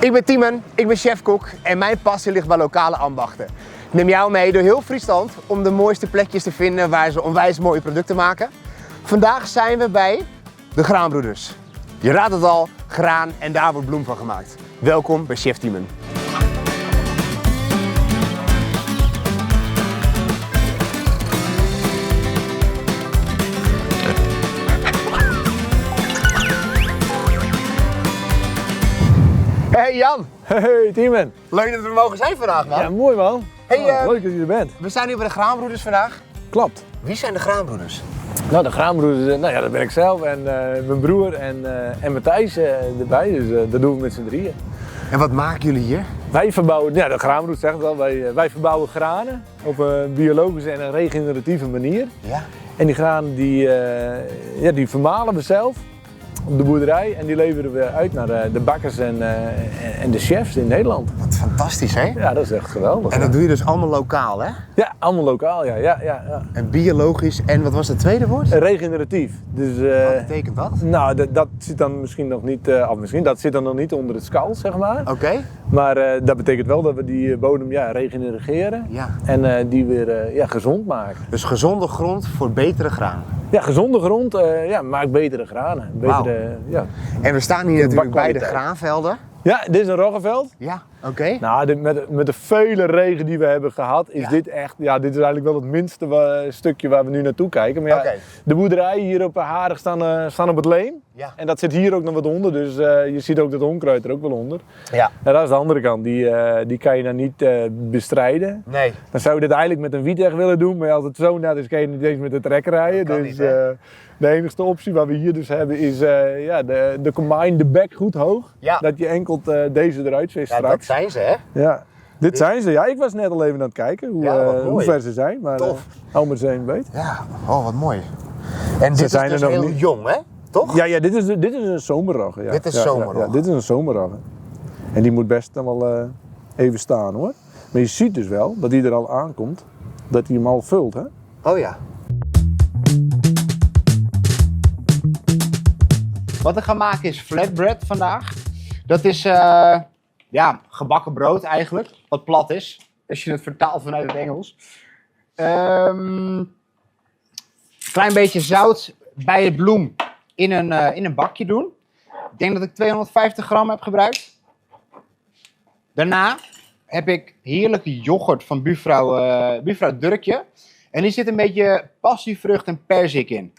Ik ben Tiemen, ik ben chef-kok en mijn passie ligt bij lokale ambachten. Ik neem jou mee door heel Friesland om de mooiste plekjes te vinden waar ze onwijs mooie producten maken. Vandaag zijn we bij de Graanbroeders. Je raadt het al, graan en daar wordt bloem van gemaakt. Welkom bij Chef Tiemen. Hey Jan! Hey Tiemen! Leuk dat we er mogen zijn vandaag, man. Ja, mooi man. Hey, leuk dat je er bent. We zijn nu bij de Graanbroeders vandaag. Klopt. Wie zijn de Graanbroeders? Nou, de Graanbroeders, dat ben ik zelf en mijn broer en Matthijs erbij, dus dat doen we met z'n drieën. En wat maken jullie hier? Wij verbouwen, ja, de Graanbroeders zegt het al, wij verbouwen granen op een biologische en een regeneratieve manier. Ja. En die granen die vermalen we zelf op de boerderij en die leveren we uit naar de bakkers en de chefs in Nederland. Wat fantastisch, hè? Ja, dat is echt geweldig. En dat doe je dus allemaal lokaal, hè? Ja, allemaal lokaal, ja. En biologisch en wat was het tweede woord? Regeneratief. Dus, Wat betekent dat? Nou, dat zit dan misschien nog niet, dat zit dan nog niet onder het skal, zeg maar. Oké. Maar dat betekent wel dat we die bodem regenereren Ja. en die weer gezond maken. Dus gezonde grond voor betere graan. Ja, gezonde grond maakt betere granen. En we staan hier natuurlijk bij de bakkwaliteit. graanvelden. Ja, dit is een roggenveld. Ja, oké. Nou, met de vele regen die we hebben gehad, is dit echt, dit is eigenlijk wel het minste stukje waar we nu naartoe kijken. Maar Oké. de boerderijen hier op Harig staan op het leem. Ja. En dat zit hier ook nog wat onder, dus je ziet ook dat onkruid er ook wel onder. Ja. En dat is de andere kant, die kan je dan niet bestrijden. Nee. Dan zou je dit eigenlijk met een wieteg willen doen, maar als het zo net is, kan je niet eens met de trekker rijden. Dat kan Dus niet, hè? de enige optie wat we hier dus hebben is de combine, de bek goed hoog. Ja. Dat je enkel deze eruit vist Ja, dat straks. zijn ze, hè? Ja, dit zijn ze. Ja, ik was net al even aan het kijken Ja, wat mooi. hoe ver ze zijn, maar Tof. hou maar eens weet. Ja, oh wat mooi. En dit zijn is er dus nog heel niet. jong, hè? Toch? Ja, dit is een zomerrogge. Ja. Dit is Ja, zomerrogge. Ja, dit is een zomerrogge. En die moet best dan wel even staan hoor. Maar je ziet dus wel dat hij er al aankomt, dat hij hem al vult, hè? Oh ja. Wat we gaan maken is flatbread vandaag. Dat is gebakken brood eigenlijk, wat plat is. Als je het vertaalt vanuit het Engels. Klein beetje zout bij het bloem in een bakje doen. Ik denk dat ik 250 gram heb gebruikt. Daarna heb ik heerlijke yoghurt van buurvrouw Durkje. En die zit een beetje passievrucht en perzik in.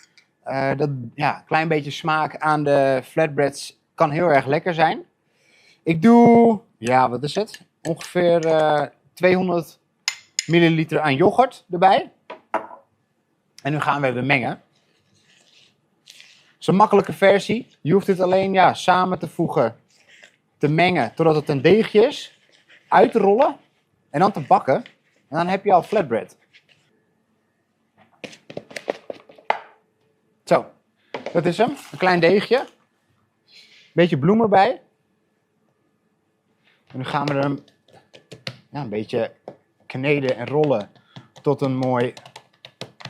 Klein beetje smaak aan de flatbreads kan heel erg lekker zijn. Ik doe, wat is het? Ongeveer 200 milliliter aan yoghurt erbij. En nu gaan we even mengen. Het is een makkelijke versie. Je hoeft dit alleen samen te voegen, te mengen totdat het een deegje is. Uit te rollen en dan te bakken. En dan heb je al flatbread. Zo, dat is hem. Een klein deegje. Beetje bloem erbij. En nu gaan we hem een beetje kneden en rollen tot een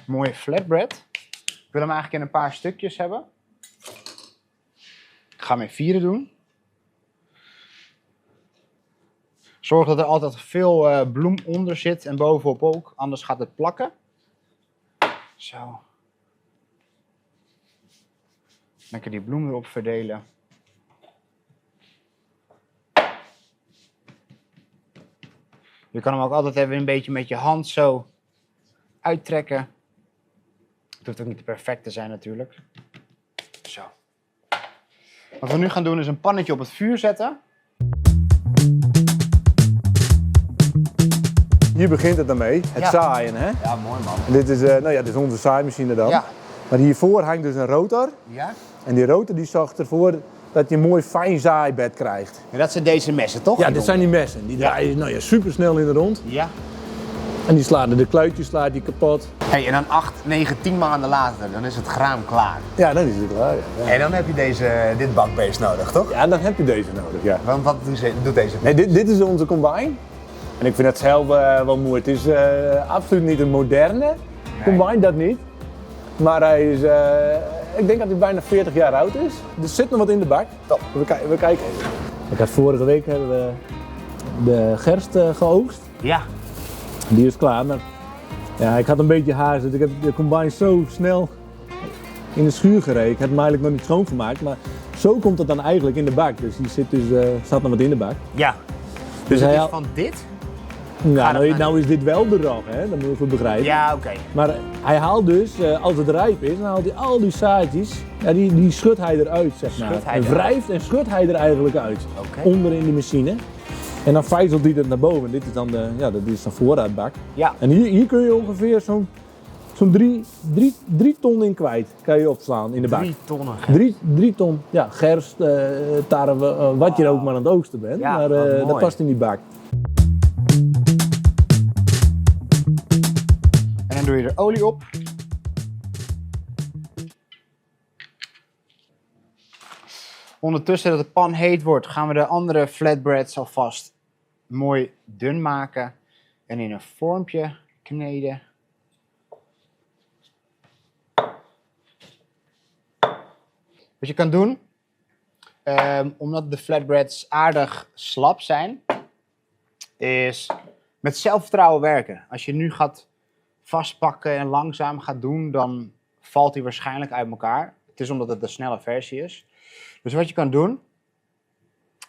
mooi flatbread. Ik wil hem eigenlijk in een paar stukjes hebben. Ik ga hem in vieren doen. Zorg dat er altijd veel bloem onder zit en bovenop ook, anders gaat het plakken. Zo. Lekker die bloem erop verdelen. Je kan hem ook altijd even een beetje met je hand zo uittrekken. Het hoeft ook niet perfect te zijn natuurlijk. Zo. Wat we nu gaan doen is een pannetje op het vuur zetten. Hier begint het dan mee, het zaaien, hè? Ja, mooi man. En dit is onze zaaimachine dan. Ja. Maar hiervoor hangt dus een rotor. Ja? En die rotor die zorgt ervoor dat je een mooi fijn zaaibed krijgt. En dat zijn deze messen, toch? Ja, dit zijn die messen. Die draaien super snel in de rond. Ja. En die slaan de kluitjes kapot. Hey, en dan 8, 9, 10 maanden later, dan is het graan klaar. Ja, dan is het klaar. Ja. En dan heb je dit bakbeest nodig, toch? Ja, dan heb je deze nodig, ja. Want wat doet deze? Nee, dit is onze combine. En ik vind het zelf wel mooi. Het is absoluut niet een moderne combine, dat niet. Maar hij is, ik denk dat hij bijna 40 jaar oud is. Er zit nog wat in de bak. Top. We kijken even. Ik had vorige week hebben we de gerst geoogst. Ja. Die is klaar, maar ja, ik had een beetje haast. Dus ik heb de combine zo snel in de schuur gereden. Ik heb hem eigenlijk nog niet schoongemaakt, maar zo komt het dan eigenlijk in de bak. Dus hier staat nog wat in de bak. Ja. Dus hij het is haalt- van dit? Ja, dat maar nou is dit wel de rog, hè? Dat moet je goed begrijpen. Ja, oké. Maar hij haalt dus, als het rijp is, dan haalt hij al die zaadjes, ja, die schudt hij eruit, zeg maar. Schudt hij En eruit? wrijft en schudt hij er eigenlijk uit. Oké. Onder in de machine. En dan vijzelt hij het naar boven. Dit is dan dat is dan voorraadbak. Ja. En hier kun je ongeveer zo'n 3 ton in kwijt, kan je opslaan in de bak. 3 tonnen. 3 ton, ja, gerst, tarwe, wat je er ook maar aan het oogsten bent. Ja, maar wat dat mooi. past in die bak. En dan doe je er olie op. Ondertussen dat de pan heet wordt, gaan we de andere flatbreads alvast mooi dun maken en in een vormpje kneden. Wat je kan doen, omdat de flatbreads aardig slap zijn, is met zelfvertrouwen werken. Als je nu gaat vastpakken en langzaam gaat doen, dan valt hij waarschijnlijk uit elkaar. Het is omdat het een snelle versie is. Dus wat je kan doen,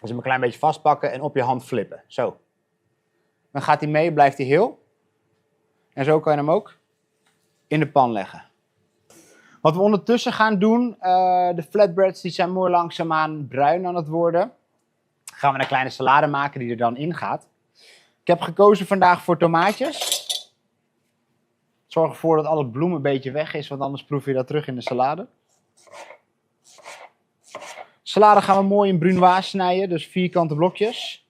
is hem een klein beetje vastpakken en op je hand flippen. Zo. Dan gaat hij mee, blijft hij heel. En zo kan je hem ook in de pan leggen. Wat we ondertussen gaan doen, de flatbreads die zijn mooi langzaamaan bruin aan het worden. Gaan we een kleine salade maken die er dan in gaat. Ik heb gekozen vandaag voor tomaatjes. Zorg ervoor dat alle bloem een beetje weg is, want anders proef je dat terug in de salade. Salade gaan we mooi in brunoise snijden, dus vierkante blokjes.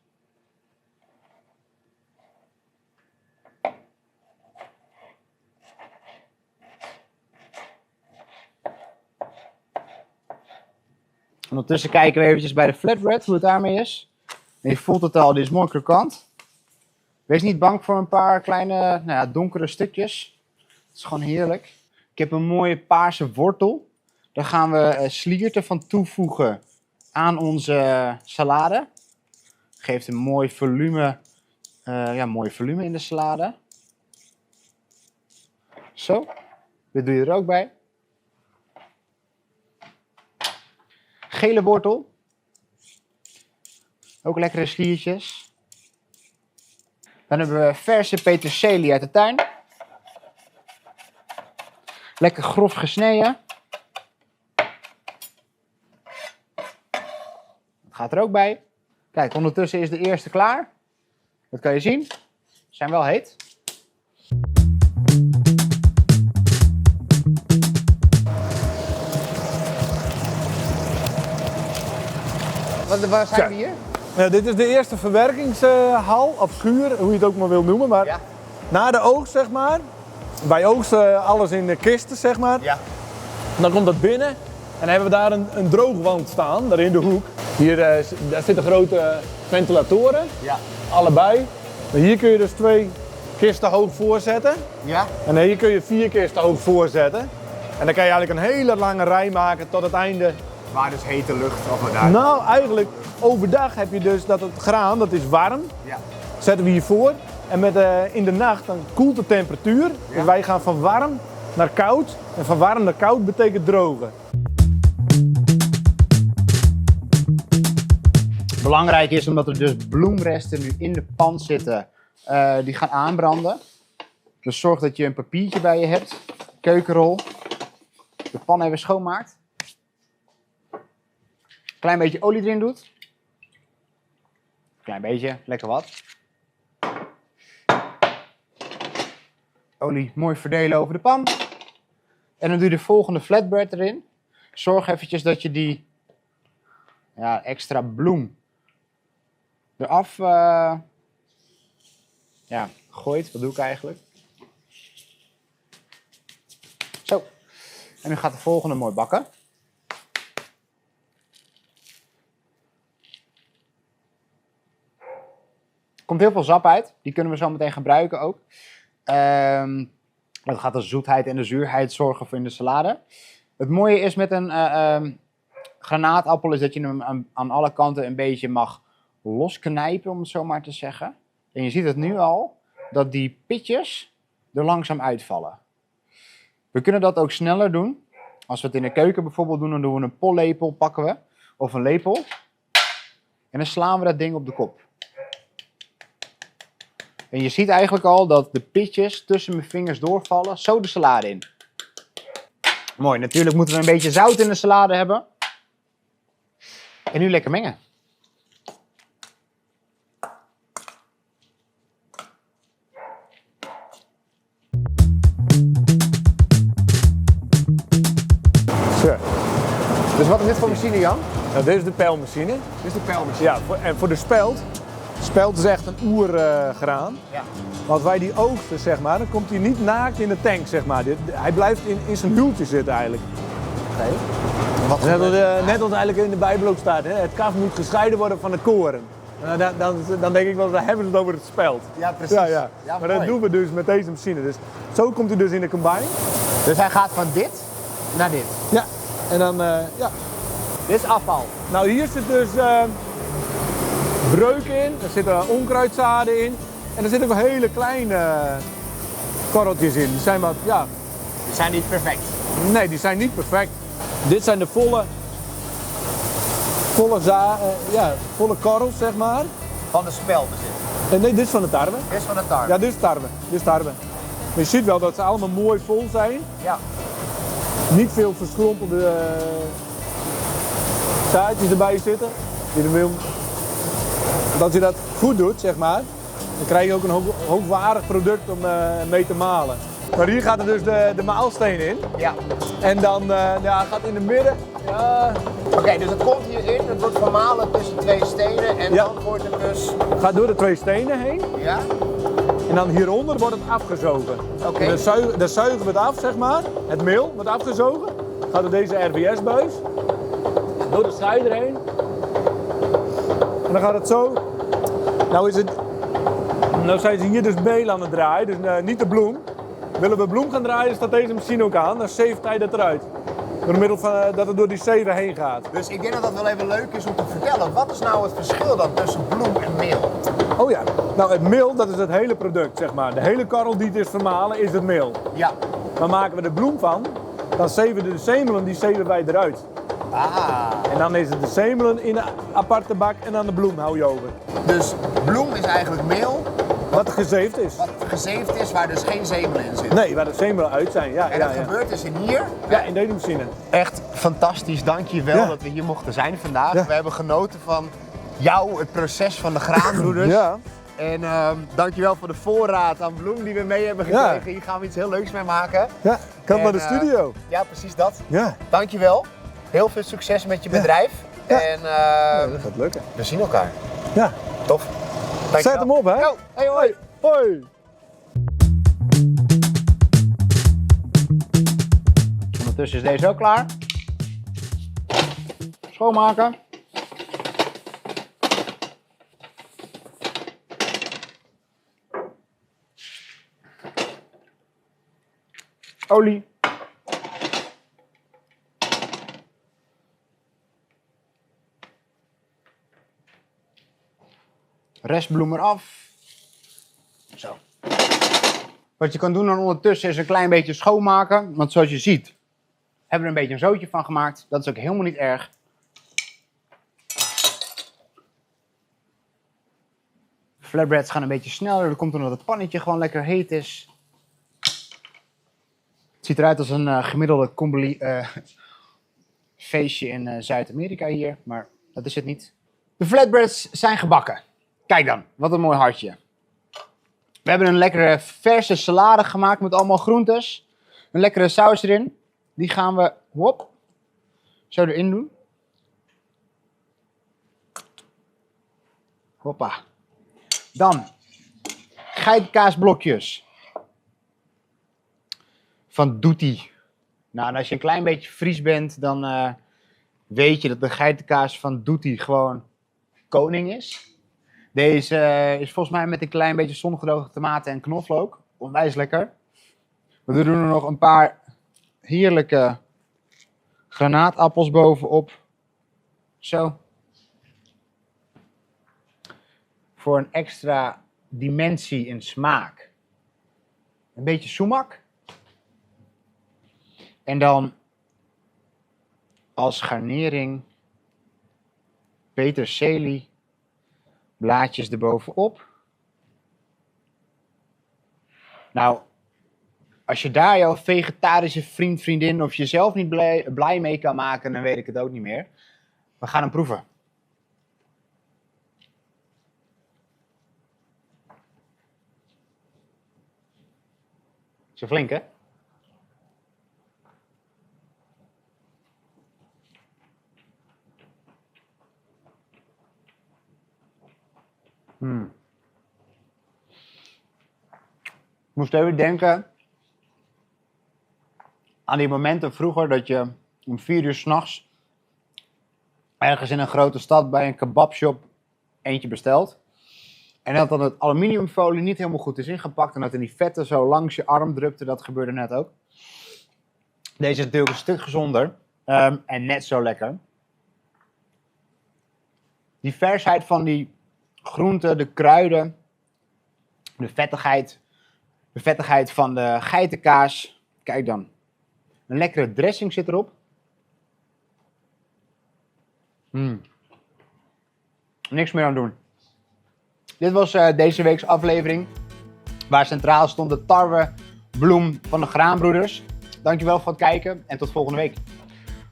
Ondertussen kijken we eventjes bij de flatbread hoe het daarmee is. En je voelt het al, dit is mooi krokant. Wees niet bang voor een paar kleine donkere stukjes. Het is gewoon heerlijk. Ik heb een mooie paarse wortel. Daar gaan we slierten van toevoegen aan onze salade. Geeft een mooi volume, mooi volume in de salade. Zo, dit doe je er ook bij. Gele wortel. Ook lekkere sliertjes. Dan hebben we verse peterselie uit de tuin. Lekker grof gesneden. Dat gaat er ook bij. Kijk, ondertussen is de eerste klaar. Dat kan je zien. Ze zijn wel heet. Waar zijn we hier? Dit is de eerste verwerkingshal of schuur, hoe je het ook maar wil noemen. Maar Ja. na de oogst, zeg maar. Wij oogsten alles in de kisten, zeg maar. Ja. Dan komt dat binnen en dan hebben we daar een droogwand staan, daar in de hoek. Hier daar zitten grote ventilatoren, Ja. allebei. Maar hier kun je dus 2 kisten hoog voorzetten. Ja. En hier kun je 4 kisten hoog voorzetten. En dan kan je eigenlijk een hele lange rij maken tot het einde. Waar dus hete lucht of wat daar. Nou, eigenlijk overdag heb je dus dat het graan, dat is warm. Ja. Zetten we hiervoor. En in de nacht dan koelt de temperatuur. Dus wij gaan van warm naar koud. En van warm naar koud betekent drogen. Belangrijk is omdat er dus bloemresten nu in de pan zitten. Die gaan aanbranden. Dus zorg dat je een papiertje bij je hebt. Keukenrol. De pan even schoonmaakt. Klein beetje olie erin doet. Klein beetje, lekker wat. Olie mooi verdelen over de pan. En dan doe je de volgende flatbread erin. Zorg eventjes dat je die extra bloem eraf gooit. Wat doe ik eigenlijk? Zo. En nu gaat de volgende mooi bakken. Er komt heel veel sap uit. Die kunnen we zo meteen gebruiken ook. Dat gaat de zoetheid en de zuurheid zorgen voor in de salade. Het mooie is met een granaatappel is dat je hem aan alle kanten een beetje mag losknijpen, om het zo maar te zeggen. En je ziet het nu al, dat die pitjes er langzaam uitvallen. We kunnen dat ook sneller doen. Als we het in de keuken bijvoorbeeld doen, dan doen we een pollepel, pakken we. Of een lepel. En dan slaan we dat ding op de kop. En je ziet eigenlijk al dat de pitjes tussen mijn vingers doorvallen. Zo de salade in. Mooi, natuurlijk moeten we een beetje zout in de salade hebben. En nu lekker mengen. Zo. Dus wat is dit voor machine, Jan? Nou, dit is de pijlmachine. Dit is de pijlmachine. Ja, en voor de speld. Speld is echt een oergraan. Ja. Want wij die oogsten, zeg maar, dan komt hij niet naakt in de tank, zeg maar. Hij blijft in zijn hultje zitten eigenlijk. Oké. Net als eigenlijk in de Bijbel ook staat, hè? Het kaf moet gescheiden worden van het koren. Dan denk ik wel, daar hebben ze het over het speld. Ja, precies. Ja. Ja, maar mooi. dat doen we dus met deze machine. Dus zo komt hij dus in de combine. Dus hij gaat van dit naar dit. Ja. En dan, ja. Dit is afval. Nou, hier zit dus breuk in, er zitten onkruidzaden in. En er zitten ook hele kleine korreltjes in. Die zijn wat, ja. Die zijn niet perfect. Nee, die zijn niet perfect. Dit zijn de volle korrels, zeg maar. Van de spelbezit. Nee, dit is van de tarwe. Dit is van de tarwe. Ja, dit is tarwe. Dit is tarwe. Maar je ziet wel dat ze allemaal mooi vol zijn. Ja. Niet veel verschrompelde zaadjes erbij zitten. Dat je dat goed doet, zeg maar, dan krijg je ook een hoogwaardig product om mee te malen. Maar hier gaat er dus de maalsteen in. Ja. En dan gaat in de midden. Ja, Oké, dus het komt hierin, het wordt vermalen tussen twee stenen en Ja. dan wordt het dus... gaat door de twee stenen heen. Ja? En dan hieronder wordt het afgezogen. Oké. En dan zuigen we het af, zeg maar. Het meel wordt afgezogen. Gaat door deze RVS-buis. Door de scheider heen. En dan gaat het zo. Nou zijn ze hier dus meel aan het draaien, dus niet de bloem. Willen we bloem gaan draaien, staat deze machine ook aan. Dan zeeft hij dat eruit. Door middel van dat het door die zeven heen gaat. Dus ik denk dat dat wel even leuk is om te vertellen. Wat is nou het verschil dan tussen bloem en meel? Oh ja, nou het meel, dat is het hele product, zeg maar. De hele korrel die het is vermalen is het meel. Ja. Maar maken we de bloem van, dan zeven we de semelen, die zeven wij eruit. Ah. En dan is het de semelen in een aparte bak en dan de bloem hou je over. Dus bloem is eigenlijk meel Wat gezeefd is. wat gezeefd is waar dus geen zemelen in zitten. Nee, waar de semelen uit zijn, ja. En dat gebeurt dus in hier. Ja, in deze machine. Echt fantastisch, dank je wel Ja. dat we hier mochten zijn vandaag. Ja. We hebben genoten van jou, het proces van de graanbroeders. Ja. En dankjewel voor de voorraad aan bloem die we mee hebben gekregen. Ja. Hier gaan we iets heel leuks mee maken. Ja, kan En, naar de studio. Ja, precies dat. Ja. Dankjewel. Heel veel succes met je bedrijf. Ja. En Dat gaat lukken. we zien elkaar. Ja. Tof. Dankjewel. Zet hem op, hè? Yo, hey, hoi. Hoi. Ondertussen is deze ook klaar. Schoonmaken. Olie. Restbloem eraf. Zo. Wat je kan doen dan ondertussen is een klein beetje schoonmaken. Want zoals je ziet, hebben we er een beetje een zootje van gemaakt. Dat is ook helemaal niet erg. Flatbreads gaan een beetje sneller. Dat komt omdat het pannetje gewoon lekker heet is. Het ziet eruit als een gemiddelde feestje in Zuid-Amerika hier. Maar dat is het niet. De flatbreads zijn gebakken. Kijk dan, wat een mooi hartje. We hebben een lekkere verse salade gemaakt met allemaal groentes. Een lekkere saus erin. Die gaan we zo erin doen. Hoppa. Dan geitenkaasblokjes van Doetie. Nou, en als je een klein beetje Fries bent, dan weet je dat de geitenkaas van Doetie gewoon koning is. Deze is volgens mij met een klein beetje zongedroogde tomaten en knoflook. Onwijs lekker. We doen er nog een paar heerlijke granaatappels bovenop. Zo. Voor een extra dimensie in smaak. Een beetje sumac. En dan als garnering peterselie, blaadjes erbovenop. Nou, als je daar jouw vegetarische vriend, vriendin of jezelf niet blij mee kan maken, dan weet ik het ook niet meer. We gaan hem proeven. Is flink, hè? Ik moest even denken aan die momenten vroeger dat je om 4 uur 's nachts ergens in een grote stad bij een kebabshop eentje bestelt. En dat dan het aluminiumfolie niet helemaal goed is ingepakt en dat in die vetten zo langs je arm drupte. Dat gebeurde net ook. Deze is natuurlijk een stuk gezonder en net zo lekker. Die versheid van die groenten, de kruiden, de vettigheid van de geitenkaas. Kijk dan. Een lekkere dressing zit erop. Niks meer aan doen. Dit was deze week's aflevering. Waar centraal stond de tarwebloem van de Graanbroeders. Dankjewel voor het kijken en tot volgende week.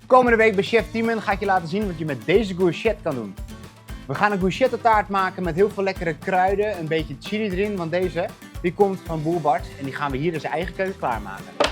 Komende week bij Chef Timon ga ik je laten zien wat je met deze courgette kan doen. We gaan een courgette taart maken met heel veel lekkere kruiden, een beetje chili erin, want deze die komt van Boer Bart en die gaan we hier in zijn eigen keuken klaarmaken.